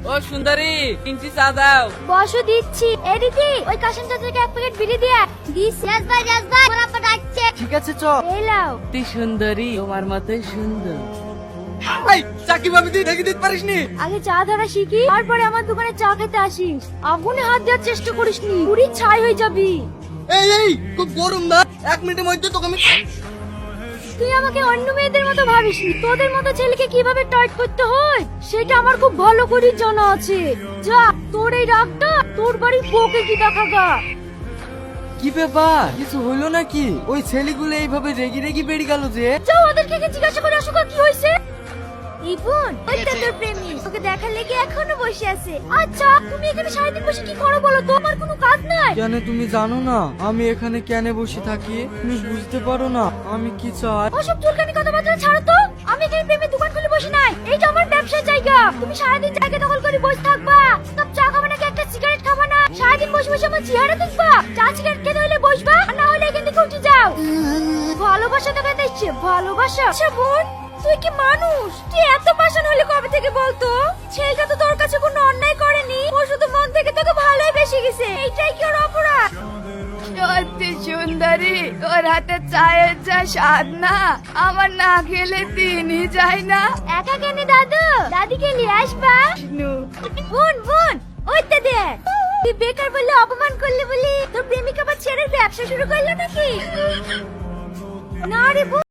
ও সুন্দরী, কিনছি চা দাও। বসো দিচ্ছি। এদিকে ওই কাশেম চাচাকে এক প্যাকেট বিড়ি দিয়ে দিস। রাজভাই রাজভাই ওরা আপা ডাকছে। ঠিক আছে চ। এই লাও। তুই সুন্দরী, তোমার মতোই সুন্দর। ভাই চা কিভাবে তুই ঢেকে দিতে পারিস নি? আগে চা ধরা শিখি, তারপরে আমার দোকানে চা খেতে আসিস। আগুনে হাত দেওয়ার চেষ্টা করিস নি, পুরি ছাই হয়ে যাবি। এই খুব গরম না, 1 মিনিটের মধ্যে তোকে আমি। তুই আমাকে অন্য মেয়েদের মতো ভাবিস নি। তোদের মতো ছেলেকে কিভাবে টাইট করতে হয় সেটা আমার খুব ভালো করে জানা আছে। যা, তোর এই রাগটা তোর বাড়ি বউকে কি দেখাগা। কি ব্যাপার, কিছু হইলো নাকি? ওই ছেলেগুলো এইভাবে রেগি রেগি বেরিয়ে গেল যে। যাও ওদেরকে গিয়ে জিজ্ঞাসা করে আসো কি হয়েছে। ইবন, ওইটা তোর প্রেমী, ওকে দেখার লেগে এখনো বসে আছে। আচ্ছা, তুমি এখানে সারাদিন বসে কি করো বলো তো? আমার কোনো কাজ নাই। কেন তুমি জানো না আমি এখানে কেন বসে থাকি? তুমি বুঝতে পারো না আমি কি চাই? ওসব চুলকানি কথাবার্তা ছাড়ো তো। আমি এখানে প্রেমের দোকান খুলে বসে নাই, এইটা আমার ব্যবসার জায়গা। তুমি সারাদিন জায়গা দখল করে বসে থাকবা? কাপ চা খাবা নাকি একটা সিগারেট খাবা না? সারাদিন বসে বসে আমার চেহারা দেখবা? চা সিগারেট খেতে হলে বসবা, আর না হলে এখান থেকে উঠে যাও। ভালোবাসা তো কথা ইচ্ছে, ভালোবাসা। আচ্ছা বোন, তুই কি মানুষ? তুই এত পাষাণ হলে কবে থেকে বলতো? ছেলেটা তো তোর কাছে কোনো অন্যায় করেনি, ও শুধু মন থেকে তোকে ভালোই বেশি গেছে। এইটাই কি ওর অপরাধ? সত্যি সুন্দরী, তোর হাতে চায়ের যা স্বাদ না, আমার না খেলে দিনই যায় না। একা কেন দাদু? দাদিকে নিয়ে আসবা। বোন বোন, ওইটা দেখ। তুই বেকার বললে অপমান করলে বলি তোর প্রেমিকা আবার ছেড়ে ব্যবসা শুরু করলো নাকি? না রে বোন।